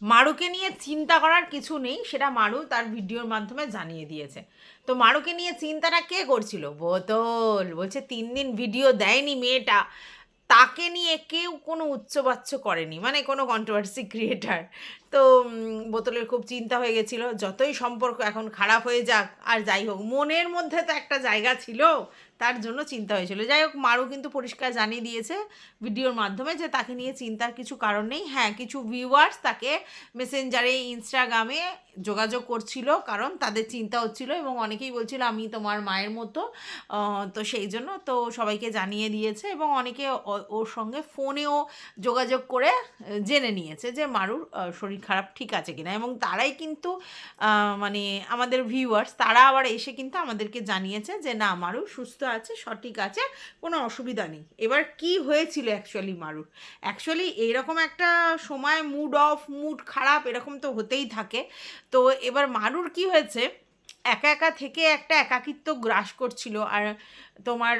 মারুকে নিয়ে চিন্তা করার কিছু নেই, সেটা মারু তার ভিডিওর মাধ্যমে জানিয়ে দিয়েছে। তো মারুকে নিয়ে চিন্তাটা কে করছিল? বোতল। বলছে 3 দিন ভিডিও দেয়নি মেয়েটা, তাকে নিয়ে কেউ কোনো উচ্চবাচ্য করেনি, মানে কোনো কন্ট্রোভার্সি ক্রিয়েটার। তো বোতলের খুব চিন্তা হয়ে গেছিলো, যতই সম্পর্ক এখন খারাপ হয়ে যাক আর যাই হোক, মনের মধ্যে তো একটা জায়গা ছিল, তার জন্য চিন্তা হয়েছিল। যাই হোক, মারু কিন্তু পরিষ্কার জানিয়ে দিয়েছে ভিডিওর মাধ্যমে যে তাকে নিয়ে চিন্তার কিছু কারণ নেই। হ্যাঁ, কিছু ভিউয়ার্স তাকে মেসেঞ্জারে, ইনস্টাগ্রামে যোগাযোগ করছিল, কারণ তাদের চিন্তা হচ্ছিল এবং অনেকেই বলছিল আমি তোমার মায়ের মতো। তো সেই জন্য তো সবাইকে জানিয়ে দিয়েছে এবং অনেকে ওর সঙ্গে ফোনেও যোগাযোগ করে জেনে নিয়েছে যে মারুর শরীর খারাপ ঠিক আছে কিনা, এবং তারাই কিন্তু মানে আমাদের ভিউয়ার্স তারা আবার এসে কিন্তু আমাদেরকে জানিয়েছে যে না, মারু সুস্থ আছে, সঠিক আছে, কোনো অসুবিধা নেই। এবার কি হয়েছিল অ্যাকচুয়ালি মারুর? অ্যাকচুয়ালি এইরকম একটা সময় মুড অফ, মুড খারাপ এরকম তো হতেই থাকে। তো এবার মারুর কি হয়েছে, একা একা থেকে একটা একাকিত্ব গ্রাস করছিল, আর তোমার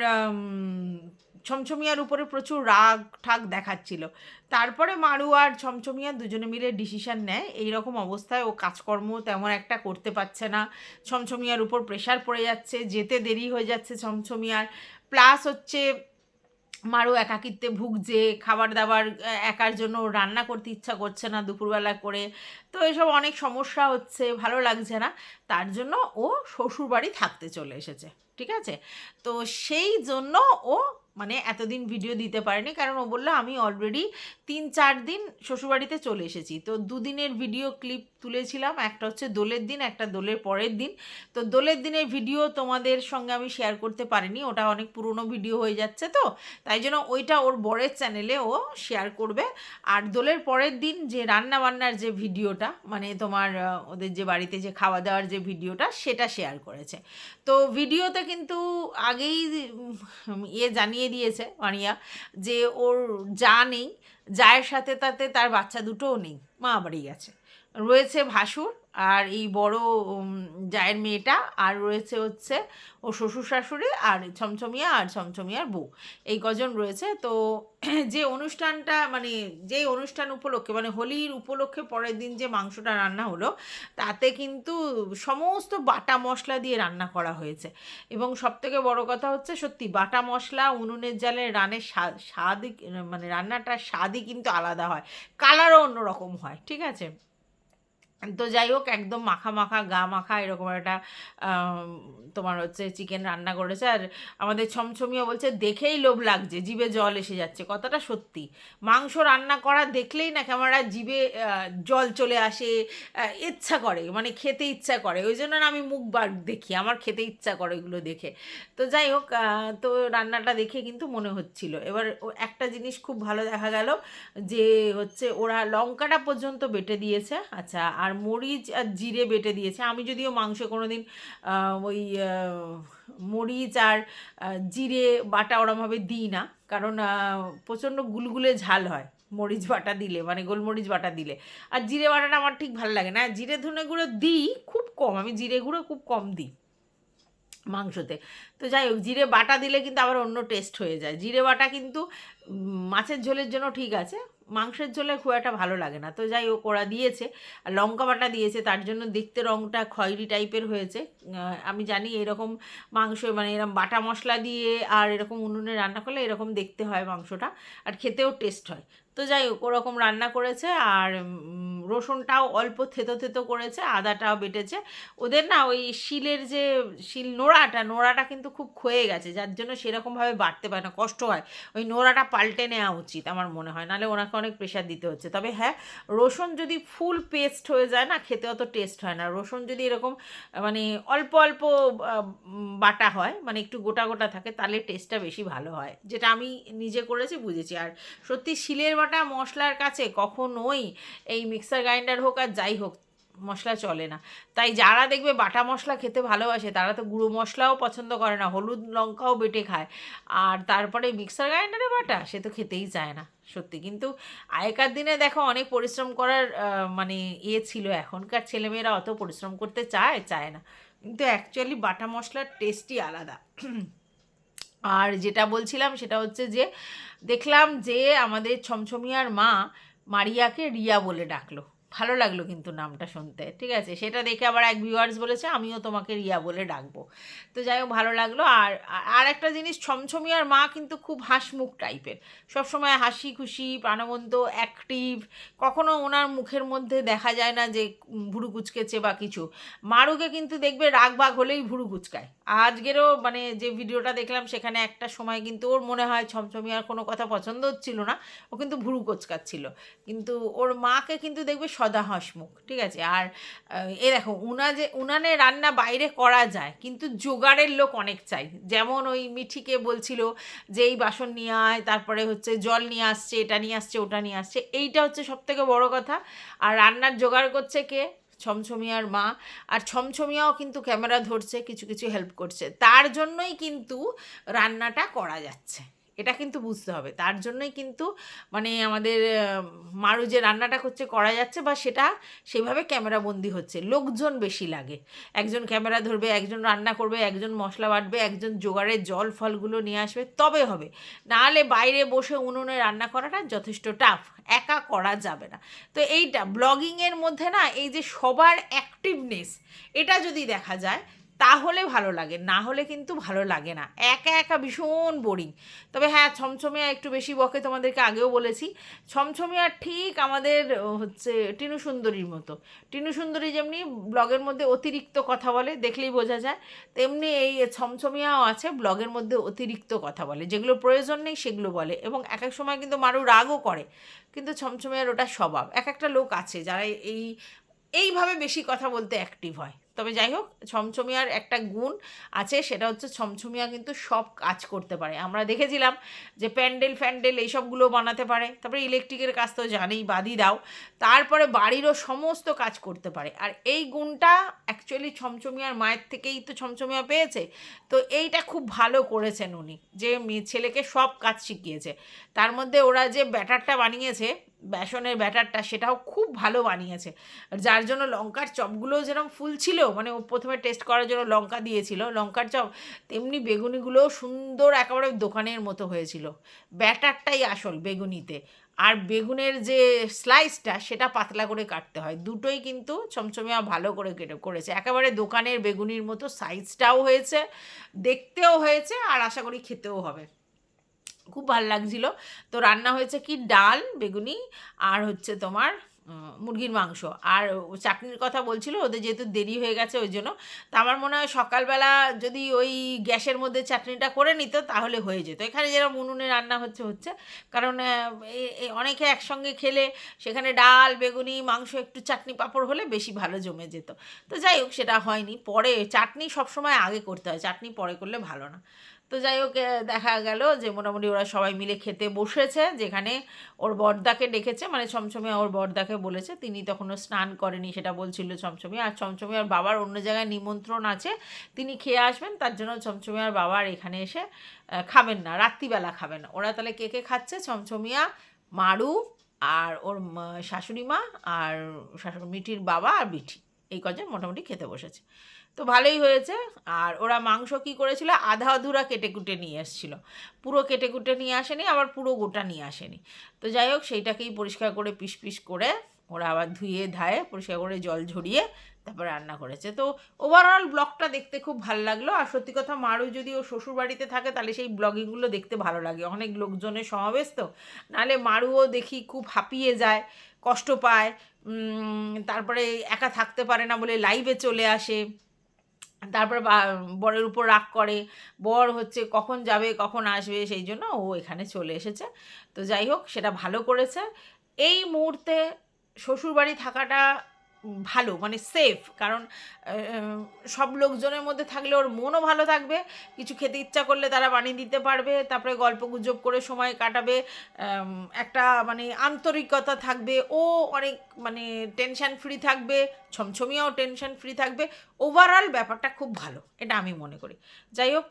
ছমছমিয়ার উপরে প্রচুর রাগ ঠাগ দেখাচ্ছিল। তারপরে মারু আর ছমছমিয়া দুজনে মিলে ডিসিশন নেয়, এইরকম অবস্থায় ও কাজকর্ম তেমন একটা করতে পারছে না, ছমছমিয়ার উপর প্রেশার পড়ে যাচ্ছে, যেতে দেরি হয়ে যাচ্ছে ছমছমিয়ার, প্লাস হচ্ছে মারও একাকিত্বে ভুগছে, খাবার দাবার একার জন্য রান্না করতে ইচ্ছা করছে না দুপুরবেলা করে। তো এসব অনেক সমস্যা হচ্ছে, ভালো লাগছে না, তার জন্য ও শ্বশুরবাড়ি থাকতে চলে এসেছে। ঠিক আছে? তো সেই জন্য ও মানে এতদিন ভিডিও দিতে পারেনি, কারণ ও বললো আমি অলরেডি 3-4 দিন শ্বশুরবাড়িতে চলে এসেছি। তো 2 দিনের ভিডিও ক্লিপ তুলেছিলাম, একটা হচ্ছে দোলের দিন, একটা দোলের পরের দিন। তো দোলের দিনের ভিডিও তোমাদের সঙ্গে আমি শেয়ার করতে পারিনি, ওটা অনেক পুরনো ভিডিও হয়ে যাচ্ছে, তো তাই জন্য ওইটা ওর বরের চ্যানেলে ও শেয়ার করবে। আর দোলের পরের দিন যে রান্না বান্নার যে ভিডিওটা, মানে তোমার ওদের যে বাড়িতে যে খাওয়া দাওয়ার যে ভিডিওটা, সেটা শেয়ার করেছে। তো ভিডিওতে কিন্তু আগেই জানিয়ে দিয়েছে মারিয়া যে ওর যা নেই, জায়ের সাথে তাতে তার বাচ্চা দুটোও নেই, মা বাড়ি গেছে। রয়েছে ভাসুর আর এই বড় জায়ের মেয়েটা, আর রয়েছে হচ্ছে ও শ্বশুর শাশুড়ি আর ছমছমিয়া আর ছমছমিয়ার বউ, এই কজন রয়েছে। তো যে অনুষ্ঠানটা মানে যেই অনুষ্ঠান উপলক্ষে, মানে হোলির উপলক্ষে পরের দিন যে মাংসটা রান্না হলো, তাতে কিন্তু সমস্ত বাটা মশলা দিয়ে রান্না করা হয়েছে। এবং সবথেকে বড় কথা হচ্ছে, সত্যি বাটা মশলা উনুনের জালে রানের স্বাদই, মানে রান্নাটার স্বাদই কিন্তু আলাদা হয়, কালারও অন্যরকম হয়। ঠিক আছে? তো যাই হোক, একদম মাখা মাখা গা মাখা এরকম একটা তোমার হচ্ছে চিকেন রান্না করেছে। আর আমাদের ছমছমিয়া বলছে দেখেই লোভ লাগছে, জিভে জল এসে যাচ্ছে, কথাটা সত্যি। মাংস রান্না করা দেখলেই না কেমন একটা জিভে জল চলে আসে, ইচ্ছা করে, মানে খেতে ইচ্ছা করে, ওই জন্য না আমি মুখ বার দেখি, আমার খেতে ইচ্ছা করে এগুলো দেখে। তো যাই হোক, তো রান্নাটা দেখে কিন্তু মনে হচ্ছিল। এবার একটা জিনিস খুব ভালো দেখা গেল যে হচ্ছে ওরা লঙ্কাটা পর্যন্ত বেটে দিয়েছে, আচ্ছা, আর মরিচ আর জিরে বেটে দিয়েছে। আমি যদিও মাংসে কোনো দিন ওই মরিচ আর জিরে বাটা ওরমভাবে দিই না, কারণ প্রচণ্ড গুলগুলে ঝাল হয় মরিচ বাটা দিলে, মানে গোলমরিচ বাটা দিলে। আর জিরে বাটাটা আমার ঠিক ভালো লাগে না, জিরে ধনে গুঁড়ো দিই খুব কম, আমি জিরে গুঁড়ো খুব কম দিই মাংসতে। তো যাই হোক, জিরে বাটা দিলে কিন্তু আবার অন্য টেস্ট হয়ে যায়। জিরে বাটা কিন্তু মাছের ঝোলের জন্য ঠিক আছে, মাংসের ঝোলে খুব একটা ভালো লাগে না। তো যাই হোক, ওরা দিয়েছে আর লঙ্কা বাটা দিয়েছে, তার জন্য দেখতে রঙটা খয়েরি টাইপের হয়েছে। আমি জানি এরকম মাংস, মানে এরকম বাটা মশলা দিয়ে আর এরকম উনুনে রান্না করলে এরকম দেখতে হয় মাংসটা, আর খেতেও টেস্ট হয়। তো যাই হোক, ওরকম রান্না করেছে, আর রসুনটাও অল্প থেতো থেতো করেছে, আদাটাও বেটেছে। ওদের না ওই শিলের যে নোড়াটা কিন্তু খুব ক্ষয়ে গেছে, যার জন্য সেরকমভাবে বাটতে পারে না, কষ্ট হয়। ওই নোড়াটা পাল্টে নেওয়া উচিত আমার মনে হয়, নাহলে ওনাকে অনেক প্রেশার দিতে হচ্ছে। তবে হ্যাঁ, রসুন যদি ফুল পেস্ট হয়ে যায় না, খেতে অত টেস্ট হয় না। রসুন যদি এরকম মানে অল্প অল্প বাটা হয়, মানে একটু গোটা গোটা থাকে, তাহলে টেস্টটা বেশি ভালো হয়, যেটা আমি নিজে করেছি, বুঝেছি। আর সত্যি শিলের বাটা মশলার কাছে কখনোই এই মিক্সার গ্রাইন্ডার হোক আর যাই হোক, মশলা চলে না। তাই যারা দেখবে বাটা মশলা খেতে ভালোবাসে, তারা তো গুঁড়ো মশলাও পছন্দ করে না, হলুদ লঙ্কাও বেটে খায়, আর তারপরে মিক্সার গ্রাইন্ডারে বাটা সে তো খেতেই চায় না। সত্যি, কিন্তু আগেকার দিনে দেখো অনেক পরিশ্রম করার মানে ছিল, এখনকার ছেলেমেয়েরা অত পরিশ্রম করতে চায় না, কিন্তু অ্যাকচুয়ালি বাটা মশলার টেস্টই আলাদা। আর যেটা বলছিলাম সেটা হচ্ছে যে দেখলাম যে আমাদের ছমছমিয়ার মা মারিয়াকে রিয়া বলে ডাকলো। ভালো লাগলো কিন্তু নামটা শুনতে, ঠিক আছে? সেটা দেখে আবার এক ভিউয়ার্স বলেছে আমিও তোমাকে রিয়া বলে ডাকবো। তো যাই হোক, ভালো লাগলো। আর একটা জিনিস, ছমছমিয়ার মা কিন্তু খুব হাসিমুখ টাইপের, সবসময় হাসি খুশি, প্রাণবন্ত, অ্যাক্টিভ। কখনো ওনার মুখের মধ্যে দেখা যায় না যে ভুরু কুচকেছে বা কিছু। মারুকে কিন্তু দেখবে রাগ বাগ হলেই ভুরু কুচকায়। আজকেরও মানে যে ভিডিওটা দেখলাম সেখানে একটা সময় কিন্তু ওর মনে হয় ছমছমিয়ার কোনো কথা পছন্দ হচ্ছিল না, ও কিন্তু ভুরু কোচকাচ্ছিল। কিন্তু ওর মাকে কিন্তু দেখবে সদা হাসিমুখ, ঠিক আছে? আর এ দেখো, উনানে রান্না বাইরে করা যায়, কিন্তু জোগাড়ের লোক অনেক চাই। যেমন ওই মিঠিকে বলছিল যে এই বাসন নিয়ে আয়, তারপরে হচ্ছে জল নিয়ে আসছে, এটা নিয়ে আসছে, ওটা নিয়ে আসছে, এইটা হচ্ছে সবথেকে বড় কথা। আর রান্নার জোগাড় করছে কে? ছমছমিয়ার মা। আর ছমছমিয়াও কিন্তু ক্যামেরা ধরছে, কিছু কিছু হেল্প করছে, তার জন্যই কিন্তু রান্নাটা করা যাচ্ছে। এটা কিন্তু বুঝতে হবে, তার জন্যই কিন্তু মানে আমাদের মারু যে রান্নাটা করছে করা যাচ্ছে, বা সেটা সেইভাবে ক্যামেরাবন্দি হচ্ছে। লোকজন বেশি লাগে, একজন ক্যামেরা ধরবে, একজন রান্না করবে, একজন মশলা বাটবে, একজন জোগাড়ের জল ফলগুলো নিয়ে আসবে, তবে হবে। নাহলে বাইরে বসে উনুনে রান্না করাটা যথেষ্ট টাফ, একা করা যাবে না। তো এইটা ব্লগিংয়ের মধ্যে না, এই যে সবার অ্যাক্টিভনেস, এটা যদি দেখা যায় তাহলে ভালো লাগে, না হলে কিন্তু ভালো লাগে না, একা একা ভীষণ বোরিং। তবে হ্যাঁ, ছমছমিয়া একটু বেশি বকে, তোমাদেরকে আগেও বলেছি। ছমছমিয়া ঠিক আমাদের হচ্ছে টিনু সুন্দরীর মতো। টিনু সুন্দরী যেমনি ব্লগের মধ্যে অতিরিক্ত কথা বলে, দেখলেই বোঝা যায়, তেমনি এই ছমছমিয়াও আছে, ব্লগের মধ্যে অতিরিক্ত কথা বলে, যেগুলো প্রয়োজন নেই সেগুলো বলে, এবং এক এক সময় কিন্তু মারু রাগও করে। কিন্তু ছমছমিয়ার ওটা স্বভাব। এক একটা লোক আছে যারা এইভাবে বেশি কথা বলতে অ্যাক্টিভ হয়। তবে যাই হোক, ছমছমিয়ার একটা গুণ আছে, সেটা হচ্ছে ছমছমিয়া কিন্তু সব কাজ করতে পারে। আমরা দেখেছিলাম যে প্যান্ডেল ফ্যান্ডেল এইসবগুলো বানাতে পারে, তারপরে ইলেকট্রিকের কাজ তো জানেই, বাদি দাও, তারপরে বাড়িরও সমস্ত কাজ করতে পারে। আর এই গুণটা অ্যাকচুয়ালি ছমছমিয়ার মায়ের থেকেই তো ছমছমিয়া পেয়েছে। তো এইটা খুব ভালো করেছেন উনি, যে ছেলেকে সব কাজ শিখিয়েছে। তার মধ্যে ওরা যে ব্যাটারটা বানিয়েছে, বেসনের ব্যাটারটা, সেটাও খুব ভালো বানিয়েছে। যার জন্য লঙ্কার চপগুলোও যেরকম ফুল ছিল, মানে ও প্রথমে টেস্ট করার জন্য লঙ্কা দিয়েছিল লঙ্কার চপ, তেমনি বেগুনিগুলোও সুন্দর একেবারে দোকানের মতো হয়েছিল। ব্যাটারটাই আসল বেগুনিতে। আর বেগুনের যে স্লাইসটা, সেটা পাতলা করে কাটতে হয়। দুটোই কিন্তু ছমছমিয়া ভালো করে করেছে, একেবারে দোকানের বেগুনির মতো সাইজটাও হয়েছে, দেখতেও হয়েছে, আর আশা করি খেতেও হবে। খুব ভাল লাগছিল। তো রান্না হয়েছে কি, ডাল, বেগুনি, আর হচ্ছে তোমার মুরগির মাংস। আর চাটনির কথা বলছিল, ওদের যেহেতু দেরি হয়ে গেছে ওই জন্য। তা আমার মনে হয় সকালবেলা যদি ওই গ্যাসের মধ্যে চাটনিটা করে নিত তাহলে হয়ে যেত। এখানে যেরকম উনুনে রান্না হচ্ছে হচ্ছে, কারণ অনেকে একসঙ্গে খেলে সেখানে ডাল, বেগুনি, মাংস, একটু চাটনি পাঁপড় হলে বেশি ভালো জমে যেত। তো যাই হোক, সেটা হয়নি। পরে চাটনি সবসময় আগে করতে হয়, চাটনি পরে করলে ভালো না। তো যাই হোক, দেখা গেল যে মোটামুটি ওরা সবাই মিলে খেতে বসেছে, যেখানে ওর বড়দাকে ডেকেছে, মানে ছমছমিয়া ওর বড়দাকে বলেছে, তিনি তখনও স্নান করেনি সেটা বলছিল ছমছমিয়া। আর ছমছমিয়ার বাবার অন্য জায়গায় নিমন্ত্রণ আছে, তিনি খেয়ে আসবেন, তার জন্য ছমছমিয়ার বাবার এখানে এসে খাবেন না, রাত্রিবেলা খাবেন না। ওরা তাহলে কে কে খাচ্ছে? ছমছমিয়া, মারু, আর ওর শাশুড়ি মা, আর মিঠির বাবা, আর বিঠি, এই কজন মোটামুটি খেতে বসেছে। তো ভালোই হয়েছে। আর ওরা মাংস কী করেছিল, আধা আধুরা কেটে কুটে নিয়ে এসেছিলো, পুরো কেটে কুটে নিয়ে আসেনি, আবার পুরো গোটা নিয়ে আসেনি। তো যাই হোক, সেইটাকেই পরিষ্কার করে পিস পিস করে ওরা আবার ধুয়ে ধায়ে পরিষ্কার করে জল ঝরিয়ে তারপর রান্না করেছে। তো ওভারঅল ব্লগটা দেখতে খুব ভালো লাগলো। আর সত্যি কথা, মারু যদি ও শ্বশুর বাড়িতে থাকে তাহলে সেই ব্লগিংগুলো দেখতে ভালো লাগে, অনেক লোকজনের সমাবেশ তো। নাহলে মারুও দেখি খুব হাঁপিয়ে যায়, কষ্ট পায়, তারপরে একা থাকতে পারে না বলে লাইভে চলে আসে, তারপর বরের উপর রাগ করে, বর হচ্ছে কখন যাবে কখন আসবে, সেই জন্য ও এখানে চলে এসেছে। তো যাই হোক, সেটা ভালো করেছে। এই মুহূর্তে শ্বশুরবাড়ি থাকাটা ভালো, মানে সেফ, কারণ সব লোকজনের মধ্যে থাকলে ওর মনও ভালো থাকবে, কিছু খেতে ইচ্ছা করলে তারা বানিয়ে দিতে পারবে, তারপরে গল্প গুজব করে সময় কাটাবে, একটা মানে আন্তরিকতা থাকবে, ও অনেক মানে টেনশন ফ্রি থাকবে, ছমছমিয়াও টেনশন ফ্রি থাকবে। ওভারঅল ব্যাপারটা খুব ভালো, এটা আমি মনে করি। যাই হোক,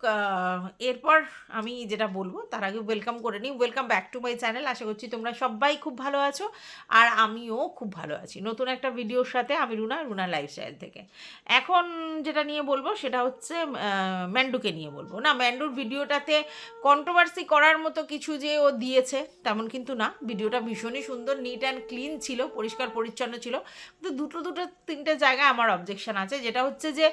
এরপর আমি যেটা বলবো তার আগে ওয়েলকাম করে নিই। Welcome back to my channel. আশা করছি তোমরা সবাই খুব ভালো আছো, আর আমিও খুব ভালো আছি। নতুন একটা ভিডিওর সাথে অনুষ্কাতে, আমি রুনা লাইফস্টাইল থেকে। এখন যেটা নিয়ে বলবো সেটা হচ্ছে ম্যান্ডুকে নিয়ে বলবো। না, ম্যান্ডুর ভিডিওটাতে কন্ট্রোভার্সি করার মতো কিছু যে ও দিয়েছে তেমন কিন্তু না। ভিডিওটা ভীষণই সুন্দর, নিট অ্যান্ড ক্লিন ছিল, পরিষ্কার পরিচ্ছন্ন ছিল। কিন্তু দুটো তিনটে জায়গায় আমার অবজেকশন আছে, যেটা হচ্ছে যে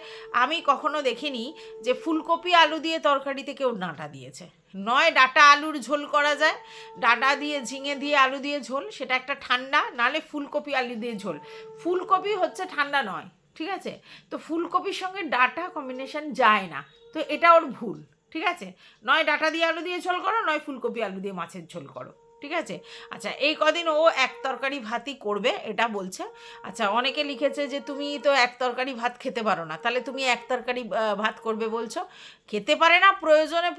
আমি কখনো দেখিনি যে ফুলকপি আলু দিয়ে তরকারিতে কেউ ডাঁটা দিয়েছে। নয় ডাঁটা আলুর ঝোল করা যায়, ডাঁটা দিয়ে ঝিঙে দিয়ে আলু দিয়ে ঝোল, সেটা একটা ঠান্ডা, নালে ফুলকপি আলু দিয়ে ঝোল। ফুলকপি হচ্ছে ঠান্ডা নয়, ঠিক আছে? তো ফুলকপির সঙ্গে ডাঁটা কম্বিনেশন যায় না, তো এটা ওর ভুল, ঠিক আছে? নয় ডাঁটা দিয়ে আলু দিয়ে ঝোল করো, নয় ফুলকপি আলু দিয়ে মাছের ঝোল করো, ঠিক আছে? আচ্ছা, এই কদিন ও এক তরকারি ভাতই করবে এটা বলছে। আচ্ছা, অনেকে লিখেছে যে তুমি তো এক তরকারি ভাত খেতে পারো না, তাহলে তুমি এক তরকারি ভাত করবে বলছো। খেতে পারে না,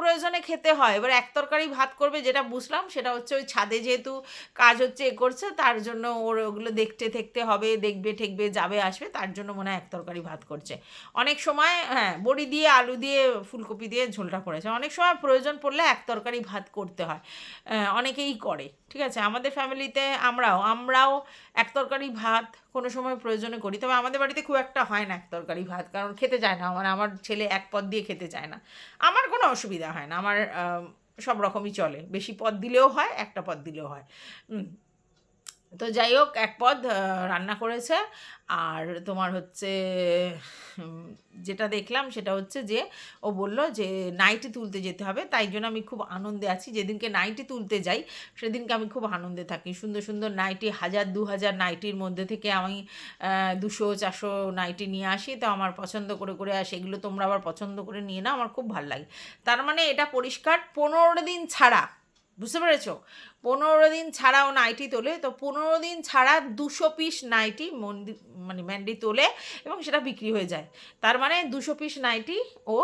প্রয়োজনে খেতে হয়। এবার এক তরকারি ভাত করবে, যেটা বুঝলাম সেটা হচ্ছে ওই ছাদে যেহেতু কাজ হচ্ছে এ করছে, তার জন্য ওর ওগুলো দেখতে হবে, দেখবে ঠেকবে, যাবে আসবে, তার জন্য মনে হয় এক তরকারি ভাত করছে। অনেক সময় হ্যাঁ বড়ি দিয়ে আলু দিয়ে ফুলকপি দিয়ে ঝোলটা করেছে। অনেক সময় প্রয়োজন পড়লে এক তরকারি ভাত করতে হয়, অনেকেই করে, ঠিক আছে? আমাদের ফ্যামিলিতে আমরাও এক তরকারি ভাত কোনো সময় প্রয়োজনে করি। তবে আমাদের বাড়িতে খুব একটা হয় না এক তরকারি ভাত, কারণ খেতে চায় না, মানে আমার ছেলে এক পদ দিয়ে খেতে চায় না। আমার কোনো অসুবিধা হয় না, আমার সব রকমই চলে, বেশি পদ দিলেও হয়, একটা পদ দিলেও হয়। তো যাই হোক, এক পদ রান্না করেছে। আর তোমার হচ্ছে যেটা দেখলাম সেটা হচ্ছে যে ও বলল যে নাইটি তুলতে যেতে হবে, তাই জন্য আমি খুব আনন্দে আছি। যেদিনকে নাইটি তুলতে যাই সেদিনকে আমি খুব আনন্দে থাকি। সুন্দর সুন্দর নাইটি, 1000-2000 নাইটির মধ্যে থেকে আমি 200-400 নাইটি নিয়ে আসি। তো আমার পছন্দ করে সেগুলো তোমরা আবার পছন্দ করে নিয়ে নাও, আমার খুব ভালো লাগে। তার মানে এটা পরিষ্কার 15 দিন ছাড়া, বুঝতে পেরেছো? 15 দিন ছাড়াও নাইটি তোলে। তো 15 দিন ছাড়া 200 পিস নাইটি মানে ম্যান্ডি তোলে এবং সেটা বিক্রি হয়ে যায়। তার মানে 200 পিস নাইটি ও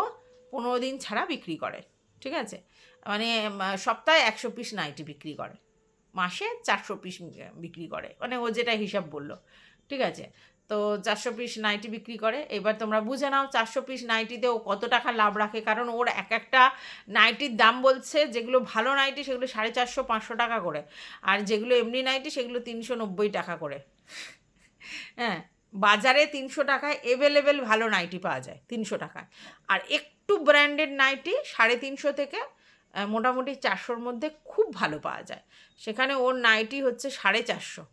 15 দিন ছাড়া বিক্রি করে, ঠিক আছে? মানে সপ্তাহে 100 পিস নাইটি বিক্রি করে, মাসে 400 পিস বিক্রি করে, মানে ও যেটা হিসাব বললো, ঠিক আছে? তো 400 পিস নাইটি বিক্রি করে। এবার তোমরা বুঝে নাও 400 পিস নাইটিতে ও কত টাকা লাভ রাখে, কারণ ওর এক একটা নাইটির দাম বলছে, যেগুলো ভালো নাইটি সেগুলো 450-500 টাকা করে, আর যেগুলো এমনি নাইটি সেগুলো 390 টাকা করে। হ্যাঁ, বাজারে 300 টাকায় এভেলেবেল ভালো নাইটি পাওয়া যায়, 300 টাকায়। আর একটু ব্র্যান্ডেড নাইটি 350 থেকে মোটামুটি 400-র মধ্যে খুব ভালো পাওয়া যায়। সেখানে ওর নাইটি হচ্ছে 450,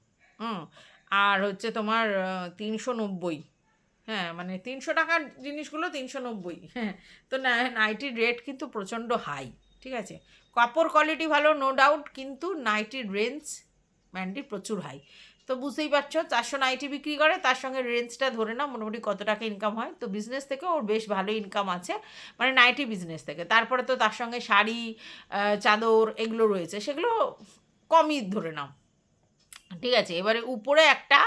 আর হচ্ছে তোমার 390। হ্যাঁ, মানে 300 টাকার জিনিসগুলো 390। হ্যাঁ, তো নাইটির রেট কিন্তু প্রচণ্ড হাই, ঠিক আছে? কাপড় কোয়ালিটি ভালো, নো ডাউট, কিন্তু নাইটির রেঞ্জ ম্যান্ডির প্রচুর হাই। তো বুঝতেই পারছো, 400 নাইটি বিক্রি করে, তার সঙ্গে রেঞ্জটা ধরে না মোটামুটি কত টাকা ইনকাম হয়। তো বিজনেস থেকে ওর বেশ ভালো ইনকাম আছে, মানে নাইটি বিজনেস থেকে। তারপরে তো তার সঙ্গে শাড়ি, চাদর এগুলো রয়েছে, সেগুলো কমই ধরে নাও, ঠিক আছে? এবারে উপরে একটা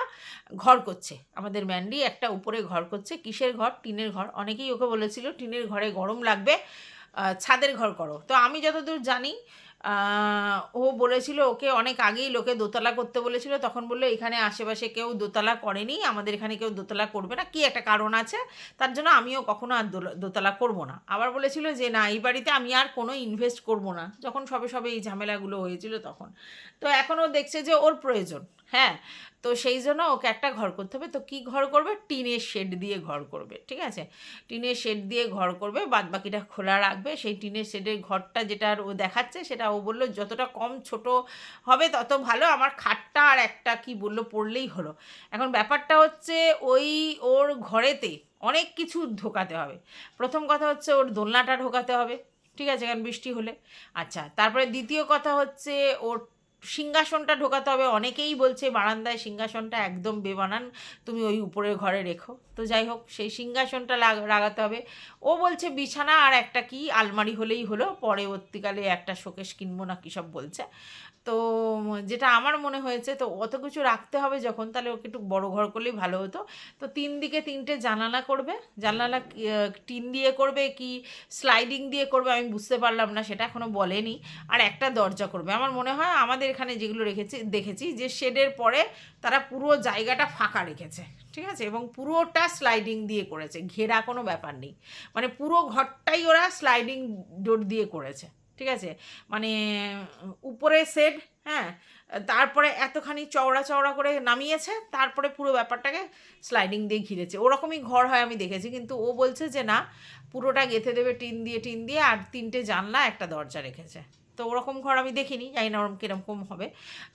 ঘর করছে আমাদের ম্যান্ডি, একটা উপরে ঘর করছে। কিসের ঘর? টিনের ঘর। অনেকেই ওকে বলেছিল টিনের ঘরে গরম লাগবে, ছাদের ঘর করো। তো আমি যতদূর জানি ও বলেছিল ওকে অনেক আগেই লোকে দোতলা করতে বলেছিল, তখন বললো এখানে আশেপাশে কেউ দোতলা করেনি, আমাদের এখানে কেউ দোতলা করবে না, কি একটা কারণ আছে, তার জন্য আমিও কখনো আর দোতলা করবো না। আবার বলেছিল যে না, এই বাড়িতে আমি আর কোনো ইনভেস্ট করবো না, যখন সবে এই ঝামেলাগুলো হয়েছিল তখন। তো এখনও দেখছে যে ওর প্রয়োজন, হ্যাঁ, তো সেই জন্য ওকে একটা ঘর করতে হবে। তো কী ঘর করবে? টিনের শেড দিয়ে ঘর করবে, ঠিক আছে? টিনের শেড দিয়ে ঘর করবে, বাদ বাকিটা খোলা রাখবে। সেই টিনের শেডের ঘরটা যেটা ও দেখাচ্ছে, সেটা ও বললো যতটা কম ছোট হবে তত ভালো, আমার খাটটা আর একটা কি বললো পড়লেই হলো। এখন ব্যাপারটা হচ্ছে ওর ঘরেতে অনেক কিছু ঢোকাতে হবে। প্রথম কথা হচ্ছে ওর দোলনাটা ঢোকাতে হবে, ঠিক আছে, কারণ বৃষ্টি হলে। আচ্ছা, তারপরে দ্বিতীয় কথা হচ্ছে ওর সিংহাসনটা ঢোকাতে হবে। অনেকেই বলছে বারান্দায় সিংহাসনটা একদম বেমানান, তুমি ওই উপরের ঘরে রেখো। তো যাই হোক, সেই সিংহাসনটা লাগাতে হবে। ও বলছে বিছানা আর একটা কি আলমারি হলেই হলো, পরবর্তীকালে একটা শোকেস কিনবো না কী সব বলছে। তো যেটা আমার মনে হয়েছে, তো অত কিছু রাখতে হবে যখন, তাহলে ওকে একটু বড় ঘর করলেই ভালো হতো। তো 3 দিকে 3টে জানালা করবে। জানালা টিন দিয়ে করবে কি স্লাইডিং দিয়ে করবে আমি বুঝতে পারলাম না, সেটা এখনও বলেনি। আর একটা দরজা করবে। আমার মনে হয় আমাদের এখানে যেগুলো দেখেছি যে শেডের পরে তারা পুরো জায়গাটা ফাঁকা রেখেছে, ঠিক আছে, এবং পুরোটা স্লাইডিং দিয়ে করেছে, ঘেরা কোনো ব্যাপার নেই, মানে পুরো ঘরটাই ওরা স্লাইডিং ডোর দিয়ে করেছে, ঠিক আছে? মানে উপরে শেড, হ্যাঁ, তারপরে এতখানি চওড়া চওড়া করে নামিয়েছে, তারপরে পুরো ব্যাপারটাকে স্লাইডিং দিয়ে ঘিরেছে। ওরকমই ঘর হয় আমি দেখেছি, কিন্তু ও বলছে যে না, পুরোটা গেঁথে দেবে টিন দিয়ে আর 3টে জানলা একটা দরজা রেখেছে। তো ওরকম ঘর আমি দেখিনি, জানি না ওরকম কীরকম হবে।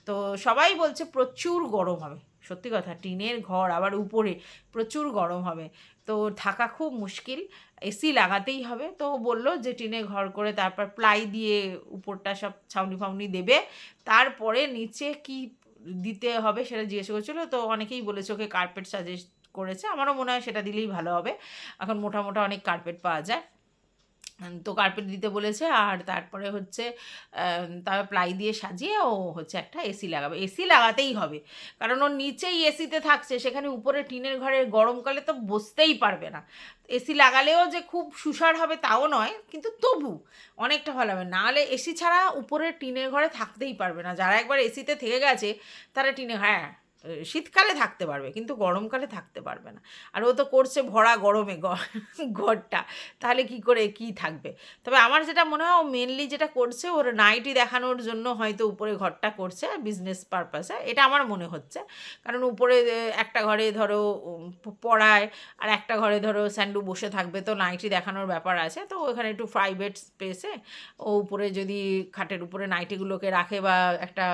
তো সবাই বলছে প্রচুর গরম হবে, সত্যি কথা, টিনের ঘর আবার উপরে, প্রচুর গরম হবে, তো থাকা খুব মুশকিল, এসি লাগাতেই হবে। তো ও বললো যে টিনে ঘর করে তারপর প্লাই দিয়ে উপরটা সব ছাউনি ফাউনি দেবে, তারপরে নিচে কি দিতে হবে সেটা জিজ্ঞেস করছিলো। তো অনেকেই বলেছে ওকে কার্পেট সাজেস্ট করেছে, আমারও মনে হয় সেটা দিলেই ভালো হবে, এখন মোটা মোটা অনেক কার্পেট পাওয়া যায়। তো কার্পেট দিতে বলেছে, আর তারপরে হচ্ছে তারপর প্লাই দিয়ে সাজিয়ে ও হচ্ছে একটা এসি লাগাবে। এসি লাগাতেই হবে, কারণ ওর নিচেই এসিতে থাকছে, সেখানে উপরে টিনের ঘরে গরমকালে তো বসতেই পারবে না। এসি লাগালেও যে খুব সুসার হবে তাও নয়, কিন্তু তবু অনেকটা ভালো হবে। নাহলে এসি ছাড়া উপরে টিনের ঘরে থাকতেই পারবে না। যারা একবার এসিতে থেকে গেছে তারা হ্যাঁ, শীতকালে থাকতে পারবে, কিন্তু গরমকালে থাকতে পারবে না। আর ও তো করছে ভরা গরমে ঘরটা, তাহলে কি করে কি থাকবে। তবে আমার যেটা মনে হয় ও মেনলি যেটা করছে, ওর নাইটি দেখানোর জন্য হয়তো উপরে ঘরটা করছে বিজনেস পারপাসে, এটা আমার মনে হচ্ছে। কারণ উপরে একটা ঘরে ধরো পড়ায়, আর একটা ঘরে ধরো স্যান্ডু বসে থাকবে, তো নাইটি দেখানোর ব্যাপার আছে, তো ওখানে একটু প্রাইভেট স্পেসে ও উপরে যদি খাটের উপরে নাইটিগুলোকে রাখে বা একটা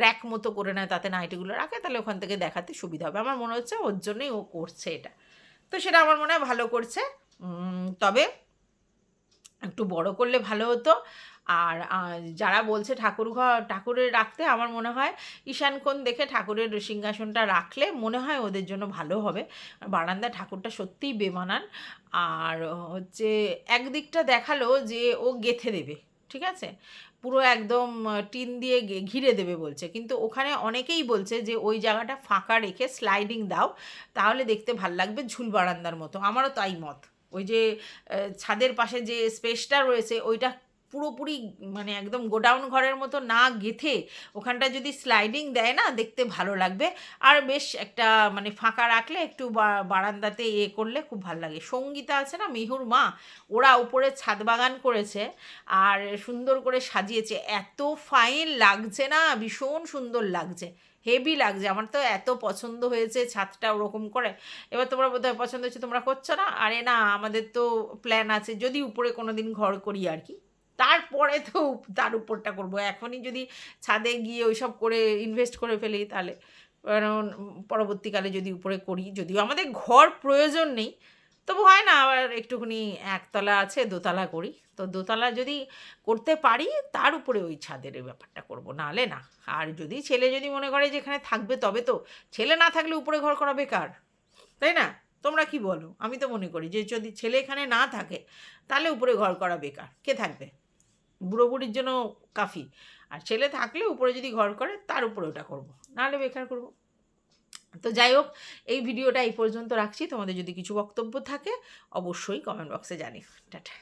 র্যাক মতো করে নেয়, তাতে নাইটিগুলো রাখে, তাহলে ওখান থেকে দেখাতে সুবিধা হবে। আমার মনে হচ্ছে ওর জন্যই ও করছে এটা, তো সেটা আমার মনে হয় ভালো করছে। তবে একটু বড় করলে ভালো হতো। আর যারা বলছে ঠাকুরের রাখতে, আমার মনে হয় ঈশান কোণ দেখে ঠাকুরের সিংহাসনটা রাখলে মনে হয় ওদের জন্য ভালো হবে। বারান্দা ঠাকুরটা সত্যিই বেমানান। আর হচ্ছে একদিকটা দেখালো যে ও গেঁথে দেবে, ঠিক আছে, পুরো একদম টিন দিয়ে ঘিরে দেবে বলছে, কিন্তু ওখানে অনেকেই বলছে যে ওই জায়গাটা ফাঁকা রেখে স্লাইডিং দাও, তাহলে দেখতে ভাল লাগবে ঝুল বারান্দার মতো। আমারও তাই মত। ওই যে ছাদের পাশে যে স্পেসটা রয়েছে ওইটা পুরোপুরি মানে একদম গোডাউন ঘরের মতো না গেঁথে ওখানটা যদি স্লাইডিং দেয় না, দেখতে ভালো লাগবে। আর বেশ একটা মানে ফাঁকা রাখলে একটু বারান্দাতে করলে খুব ভালো লাগে। সঙ্গীতা আছে না, মিহুর মা, ওরা উপরে ছাদ বাগান করেছে আর সুন্দর করে সাজিয়েছে, এত ফাইন লাগছে না, ভীষণ সুন্দর লাগছে, হেভি লাগছে। আমার তো এত পছন্দ হয়েছে ছাদটা ওরকম করে। এবার তোমরা বোধহয় পছন্দ হচ্ছে, তোমরা করছো না? আরে না, আমাদের তো প্ল্যান আছে যদি উপরে কোনো দিন ঘর করি আর কি, তারপরে তো তার উপরটা করবো। এখনই যদি ছাদে গিয়ে ওইসব করে ইনভেস্ট করে ফেলি, তাহলে কারণ পরবর্তীকালে যদি উপরে করি, যদিও আমাদের ঘর প্রয়োজন নেই, তবু হয় না আবার একটুখানি, একতলা আছে দোতলা করি, তো দোতলা যদি করতে পারি তার উপরে ওই ছাদের এই ব্যাপারটা করবো, নাহলে না। আর যদি ছেলে যদি মনে করে যে এখানে থাকবে, তবে তো, ছেলে না থাকলে উপরে ঘর করা বেকার, তাই না? তোমরা কি বলো? আমি তো মনে করি যে যদি ছেলে এখানে না থাকে তাহলে উপরে ঘর করা বেকার, কে থাকবে? বুড়ো বুড়ির জন্য কাফি। আর ছেলে থাকলে উপরে যদি ঘর করে তার উপরে ওটা করবো, নাহলে বেকার করবো। তো যাই হোক, এই ভিডিওটা এই পর্যন্ত রাখছি। তোমাদের যদি কিছু বক্তব্য থাকে অবশ্যই কমেন্ট বক্সে জানিও। টাটা।